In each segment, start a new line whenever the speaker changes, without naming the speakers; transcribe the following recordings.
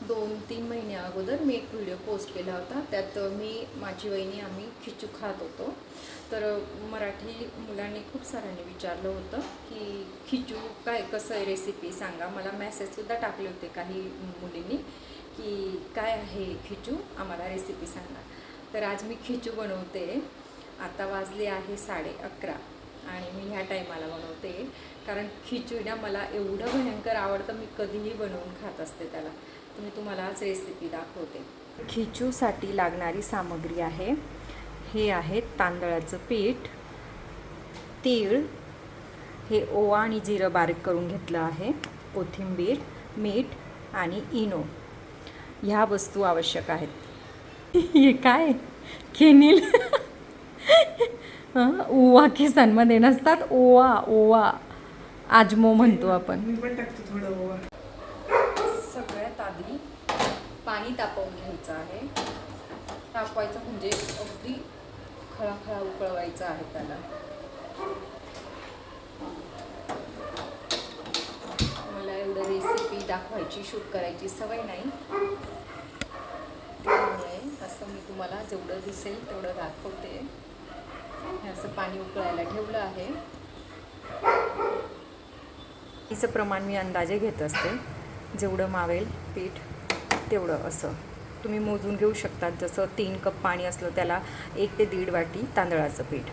2-3 महिन्या अगोदर मी एक व्हिडिओ पोस्ट केला होता. त्यात मी माझी वहिनी आम्ही खिचू खात होतो. तर मराठी मुलांनी खूप साऱ्यांनी विचारलं होतं की खिचू काय कसं आहे, रेसिपी सांगा. मला मेसेजसुद्धा टाकले होते काही मुलींनी की काय आहे खिचू, आम्हाला रेसिपी सांगा. तर आज मी खिचू बनवते. आता वाजले आहे 11:30 आणि मी ह्या टायमाला बनवते कारण खिचू ना मला एवढं भयंकर आवडतं, मी कधीही बनवून खात असते त्याला. तर मी तुम्हाला आज रेसिपी दाखवते. खिचूसाठी लागणारी सामग्री आहे, हे आहे तांदळाचं पीठ, तीळ, हे ओवा आणि जिरं बारीक करून घेतलं आहे, कोथिंबीर, मीठ आणि इनो. ह्या वस्तू आवश्यक आहेत. हे काय केनील ओवा केसांमध्ये नसतात, ओवा ओवा आजमो म्हणतो आपण.
मी पण टाकतो थोडं ओवा.
सगळ्यात आधी पाणी तापवून घ्यायचं आहे. तापवायचं म्हणजे अगदी खळाखळा उकळवायचं आहे त्याला. मला एवढं रेसिपी दाखवायची, शूट करायची सवय नाही, त्यामुळे असं मी तुम्हाला जेवढं दिसेल तेवढं दाखवते. असं पाणी उकळायला ठेवलं आहे. तिचं प्रमाण मी अंदाजे घेत असते, जेवढं मावेल पीठ तेवढं असं तुम्ही मोजून घेऊ शकता. जसं 3 कप पाणी असलं त्याला 1 ते 1.5 वाटी तांदळाचं पीठ.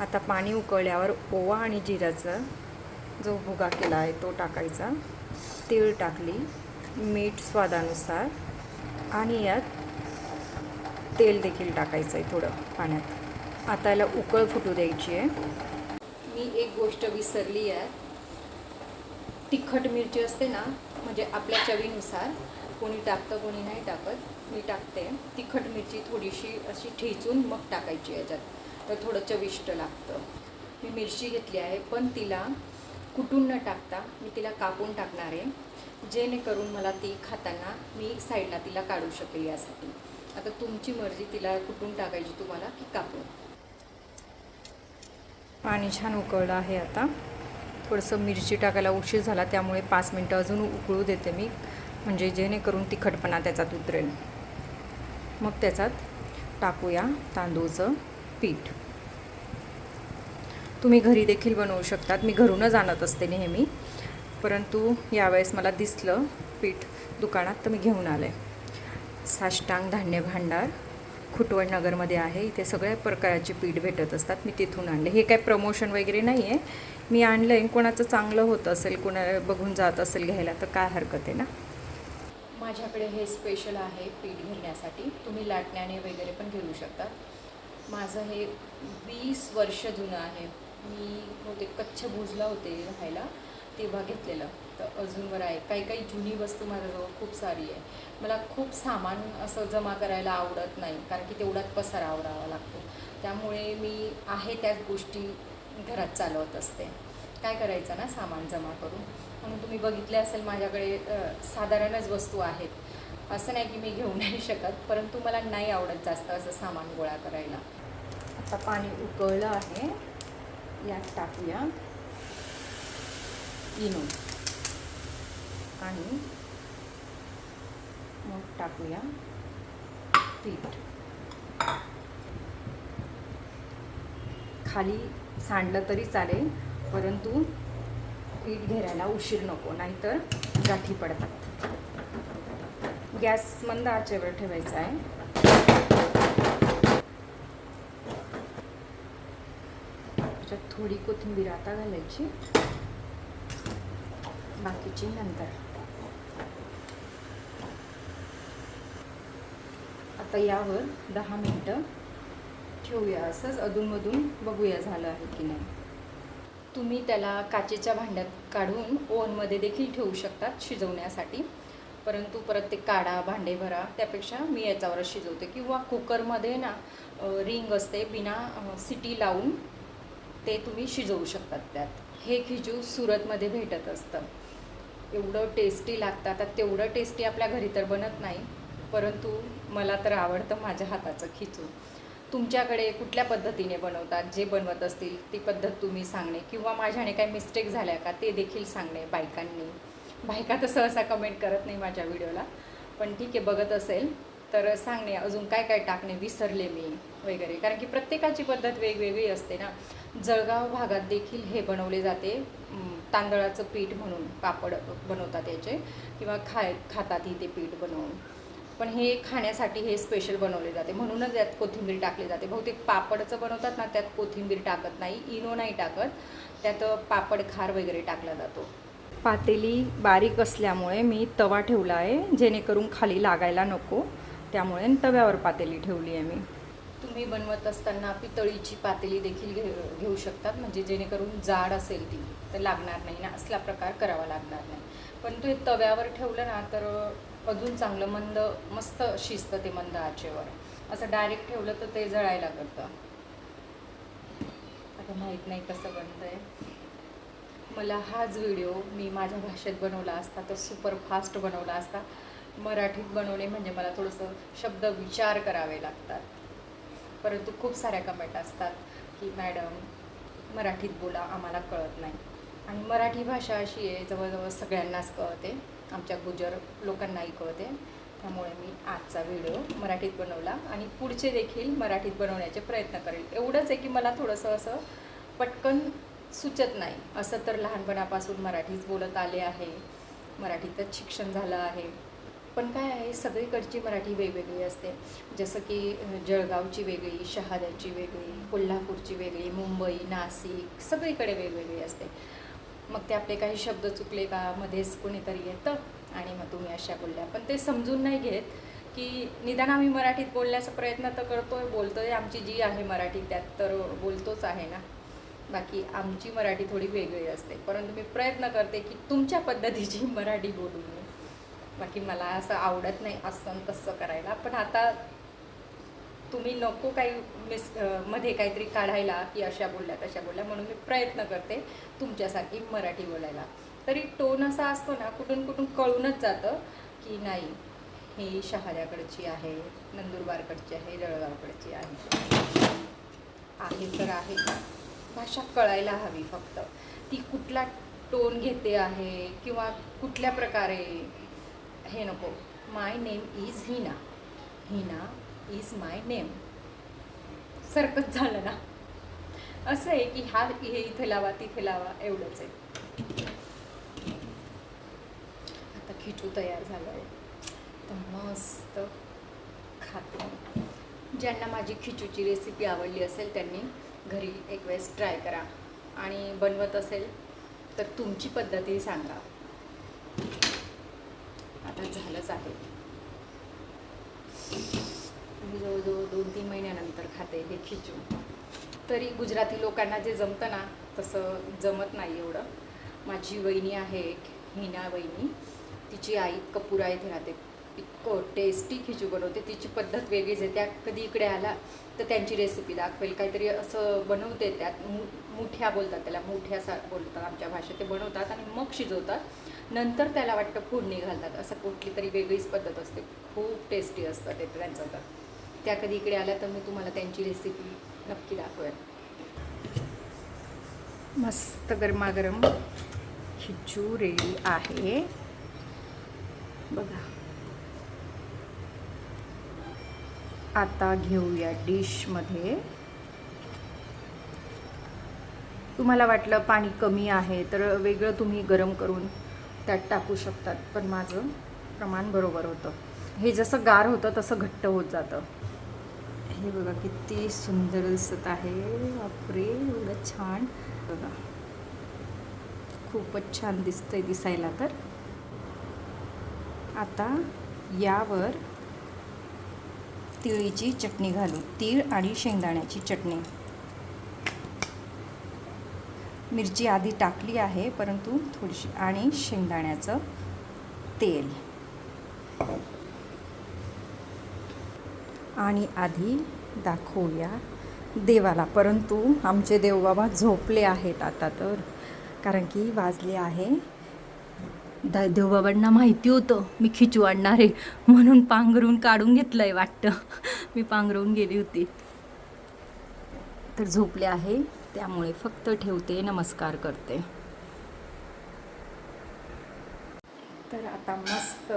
आता पाणी उकळल्यावर ओवा आणि जिऱ्याचा जो भुगा केला आहे तो टाकायचा, तीळ टाकली, मीठ स्वादानुसार आणि यात तेल देखील टाकायचं आहे थोडं पाण्यात. आता याला उकळ फुटू द्यायची आहे. मी एक गोष्ट विसरली आहे, तिखट मिरची असते ना, म्हणजे आपल्या चवीनुसार, कोणी टाकतं कोणी नाही टाकत, मी टाकते. तिखट मिरची थोडीशी अशी ठेचून मग टाकायची याच्यात, तर थोडं चविष्ट लागतं. मी मिरची घेतली आहे, पण तिला कुटून न टाकता मी तिला कापून टाकणार आहे, जेणेकरून मला ती खाताना मी साईडला तिला काढू शकेल यासाठी. आता तुमची मर्जी, तिला कुटून टाकायची तुम्हाला की कापून. पाणी छान उकळलं आहे. आता थोडंसं मिरची टाकायला उशीर झाला, त्यामुळे 5 मिनटं अजून उकळू देते मी, म्हणजे जेणेकरून तिखटपणा त्याच्यात उतरेल. मग त्याच्यात टाकूया तांदूळचं पीठ. तुम्ही घरी देखील बनवू शकतात. मी घरूनच आणत असते नेहमी, परंतु यावेळेस मला दिसलं पीठ दुकानात तर मी घेऊन आले. साष्टांग धान्य भांडार खुटवड नगरमध्ये आहे. इथे सगळ्या प्रकारचे पीठ भेटत असतात, मी तिथून आणले. हे काय प्रमोशन वगैरे नाही आहे, मी आणलं आहे. कोणाचं चांगलं होत असेल, कोणाला बघून जात असेल घ्यायला, तर काय हरकत आहे ना. माझ्याकडे हे स्पेशल आहे पीठ घेण्यासाठी, तुम्ही लाटण्याने वगैरे पण घेऊ शकता. माझं हे 20 वर्ष जुनं आहे. मी होते कच्छभुजला होते राहायला तेव्हा घेतलेलं, तर अजूनवर आहे. काही जुनी वस्तू माझ्याजवळ खूप सारी आहे. मला खूप सामान असं जमा करायला आवडत नाही, कारण की तेवढाच पसारा आवरावा लागतो. त्यामुळे मी आहे त्याच गोष्टी घरात चालवत असते. काय करायचं ना सामान जमा करून. म्हणून तुम्ही बघितले असेल माझ्याकडे साधारणच वस्तू आहेत. असं नाही की मी घेऊ नाही शकत, परंतु मला नाही आवडत जास्त असं सामान गोळा करायला. आता पाणी उकळलं आहे, यात टाकूया इनो आणि मग टाकूया पीठ. खाली सांडलं तरी चालेल, परंतु पीठ घेरायला उशीर नको, नाहीतर गाठी पडतात. गॅस मंद आचेवर ठेवायचा आहे. त्याच्यात थोडी कोथिंबीर आता घालायची, बाकीची नंतर. आता यावर 10 मिनटं ठेवूया, असंच अधूनमधून बघूया झालं आहे की नाही. तुम्ही त्याला काचेच्या भांड्यात काढून ओव्हनमध्ये देखील ठेवू शकतात शिजवण्यासाठी, परंतु परत ते काढा भांडे भरा, त्यापेक्षा मी याच्यावरच शिजवते. किंवा कुकरमध्ये ना रिंग असते, बिना सिटी लावून ते तुम्ही शिजवू शकतात त्यात. हे खिचू सुरतमध्ये भेटत असतं, एवढं टेस्टी लागतं. आता तेवढं टेस्टी आपल्या घरी तर बनत नाही, परंतु मला तर आवडतं माझ्या हाताचं खिचू. तुमच्याकडे कुठल्या पद्धतीने बनवतात, जे बनवत असतील ती पद्धत तुम्ही सांगणे, किंवा माझ्याने काही मिस्टेक झाल्या का ते देखील सांगणे. बायका तर सहसा कमेंट करत नाही माझ्या व्हिडिओला, पण ठीक आहे, बघत असेल तर सांगणे अजून काय काय टाकणे विसरले मी वगैरे, कारण की प्रत्येकाची पद्धत वेगवेगळी असते ना. जळगाव भागात देखील हे बनवले जाते, तांदळाचं पीठ म्हणून पापड बनवतात याचे, किंवा खातात ते पीठ बनवून. पण हे खाण्यासाठी हे स्पेशल बनवले जाते, म्हणूनच यात कोथिंबीर टाकली जाते. बहुतेक पापडचं बनवतात ना, त्यात कोथिंबीर टाकत नाही, इनो नाही टाकत, त्यात पापड खार वगैरे टाकला जातो. पातेली बारीक असल्यामुळे मी तवा ठेवला आहे, जेणेकरून खाली लागायला नको, त्यामुळे तव्यावर पातेली ठेवली आहे मी. तुम्ही बनवत असताना पितळीची पातेली देखील घेऊ शकतात, म्हणजे जेणेकरून जाड असेल ती तर लागणार नाही ना, असला प्रकार करावा लागणार नाही. पण ते तव्यावर ठेवलं ना तर अजून चांगलं मंद मस्त शिजतं ते मंद आचेवर. असं डायरेक्ट ठेवलं तर ते जळायला करतं. आता माहीत नाही कसं बनतं आहे. मला हाच व्हिडिओ मी माझ्या भाषेत बनवला असता तर सुपर फास्ट बनवला असता. मराठीत बनवणे म्हणजे मला थोडंसं शब्द विचार करावे लागतात. परंतु खूप साऱ्या कमेंट असतात की मॅडम मराठीत बोला, आम्हाला कळत नाही. आणि मराठी भाषा अशी आहे, जवळजवळ सगळ्यांनाच कळते, आमच्या गुजर लोकांनाही कळते. त्यामुळे मी आजचा व्हिडिओ मराठीत बनवला आणि पुढचे देखील मराठीत बनवण्याचे प्रयत्न करेल. एवढंच आहे की मला थोडंसं असं पटकन सुचत नाही. असं तर लहानपणापासून मराठीच बोलत आले आहे, मराठीतच शिक्षण झालं आहे. पण काय आहे, सगळीकडची मराठी वेगवेगळी असते. जसं की जळगावची वेगळी, शहाद्याची वेगळी, कोल्हापूरची वेगळी, मुंबई, नाशिक, सगळीकडे वेगवेगळी असते. मग ते आपले काही शब्द चुकले का मध्येच कोणीतरी येतं आणि मग तुम्ही अशा बोलल्या, पण ते समजून नाही घेत की निदान आम्ही मराठीत बोलण्याचा प्रयत्न तर करतोय, बोलतोय. आमची जी आहे मराठी त्यात तर बोलतोच आहे ना. बाकी आमची मराठी थोडी वेगळी असते, परंतु मी प्रयत्न करते की तुमच्या पद्धतीची मराठी बोलू मी. बाकी मला असं आवडत नाही असं तसं करायला, पण आता तुम्ही नको काही मध्ये काहीतरी काढायला की अशा बोलल्या तशा बोलल्या, म्हणून मी प्रयत्न करते तुमच्यासारखी मराठी बोलायला. तरी टोन असा असतो ना, कुठून कुठून कळूनच जातं की नाही ही शहाद्याकडची आहे, नंदुरबारकडची आहे, जळगावकडची आहे. आहे तर आहे, भाषा कळायला हवी. फक्त ती कुठला टोन घेते आहे किंवा कुठल्या प्रकारे हे नको. My name is Hina, Hina is my name सारखंच झालं ना. असं आहे की हे इथे लावा तिथे लावा, एवढंच आहे. आता खिचू तयार झालं आहे तर मस्त खाते. ज्यांना माझी खिचूची रेसिपी आवडली असेल त्यांनी घरी एक वेळेस ट्राय करा, आणि बनवत असेल तर तुमची पद्धती सांगा. आता झालंच आहे, मी जवळजवळ 2-3 महिन्यानंतर खाते हे खिचू. तरी गुजराती लोकांना जे जमतं ना तसं जमत नाही एवढं. माझी वहिनी आहे एक, हिना वहिनी, तिची आई कपुरा इथे राहते, इतकं टेस्टी खिचू बनवते. तिची पद्धत वेगळीच आहे. त्या कधी इकडे आला तर त्यांची रेसिपी दाखवेल. काहीतरी असं बनवते, त्यात मुठ्या बोलतात त्याला, मुठ्या बोलतात आमच्या भाषेत. ते बनवतात आणि मग शिजवतात, नंतर त्याला वाटतं फोडणी घालतात. असं कुठली तरी वेगळीच पद्धत असते, खूप टेस्टी असतं ते त्यांचं. तर त्या कधी इकडे आल्या तर मी तुम्हाला त्यांची रेसिपी नक्की दाखवेल. मस्त गरमागरम खिचू रेडी आहे बघा. आता घेऊया डिशमध्ये. तुम्हाला वाटलं पाणी कमी आहे तर वेगळं तुम्ही गरम करून त्यात टाकू शकतात, पण माझं प्रमाण बरोबर होतं. हे जसं गार होतं तसं घट्ट होत जातं. हे बघा किती सुंदर दिसत आहे, बापरे एवढं छान बघा, खूपच छान दिसतंय दिसायला. तर आता यावर तिळीची चटणी घालू, तीळ आणि शेंगदाण्याची चटणी. मिरची आधी टाकली आहे परंतु थोडीशी, आणि शेंगदाण्याचं तेल. आणि आधी दाखवूया देवाला, परंतु आमचे देवबाबा झोपले आहेत आता तर, कारण की वाजले आहे. देवबाबांना माहिती होतं मी खिचू आणणार आहे, म्हणून पांघरून काढून घेतलं आहे वाटतं. मी पांघरून गेली होती तर झोपले आहे, त्यामुळे फक्त ठेवते, नमस्कार करते. तर आता मस्त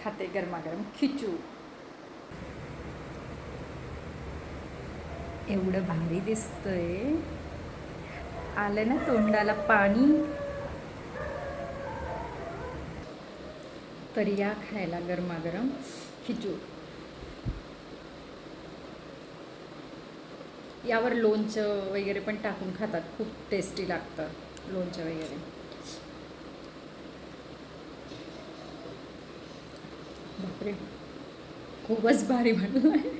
खाते गरमागरम खिचू. एवढं भारी दिसतंय, आलं ना तोंडाला पाणी. तर या खायला गरमागरम खिचू. यावर लोणचं वगैरे पण टाकून खातात, खूप टेस्टी लागतं लोणचं वगैरे. बापरे, खूपच भारी बनलं आहे.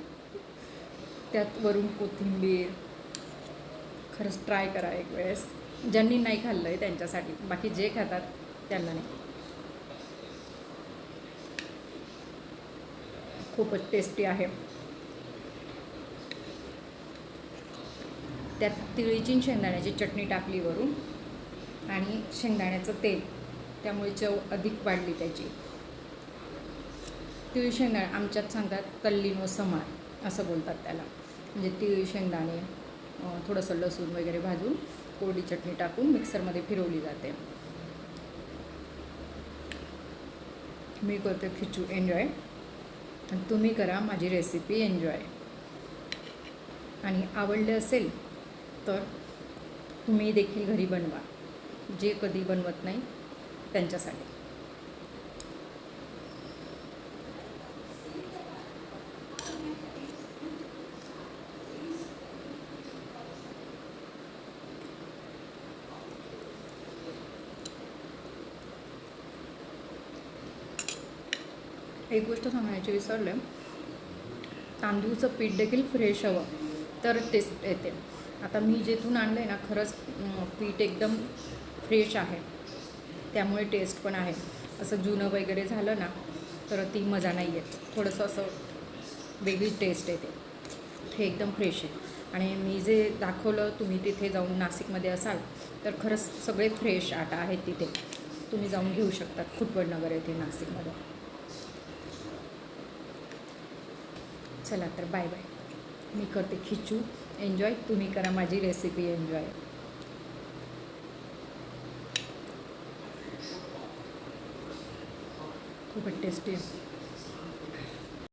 त्यात वरून कोथिंबीर. खरंच ट्राय करा एक वेळेस, ज्यांनी नाही खाल्लं आहे त्यांच्यासाठी, बाकी जे खातात त्यांना नाही. खूपच टेस्टी आहे. त्यात तिळीची शेंगदाण्याची चटणी टाकली वरून आणि शेंगदाण्याचं तेल, त्यामुळे चव अधिक वाढली त्याची. तिळी शेंगदाणे आमच्यात सांगतात तल्लीन व समार असं बोलतात त्याला. म्हणजे तिळी शेंगदाणे, थोडंसं लसूण वगैरे भाजून कोरडी चटणी टाकून मिक्सरमध्ये फिरवली जाते. मी करते खिचू एन्जॉय, आणि तुम्ही करा माझी रेसिपी एन्जॉय. आणि आवडले असेल तर तुम्ही देखील घरी बनवा, जे कधी बनवत नाही त्यांच्यासाठी. एक गोष्ट सांगायची विसरले, तांदूळचं पीठ देखील फ्रेश हवं तर टेस्ट येते. आता मी जेथून आणलं आहे ना, खरंच पीठ एकदम फ्रेश आहे, त्यामुळे टेस्ट पण आहे. असं जुनं वगैरे झालं ना तर ती मजा नाही येत, थोडंसं असं वेगळी टेस्ट येते. हे एकदम फ्रेश आहे. आणि मी जे दाखवलं, तुम्ही तिथे जाऊन नाशिकमध्ये असाल तर खरंच सगळे फ्रेश आटा आहेत तिथे, तुम्ही जाऊन घेऊ शकतात खुटवडनगर येथे नाशिकमध्ये. चला तर बाय बाय. मी करते खिचू एन्जॉय, तुम्ही करा माझी रेसिपी एन्जॉय. खूपच टेस्टी आहे.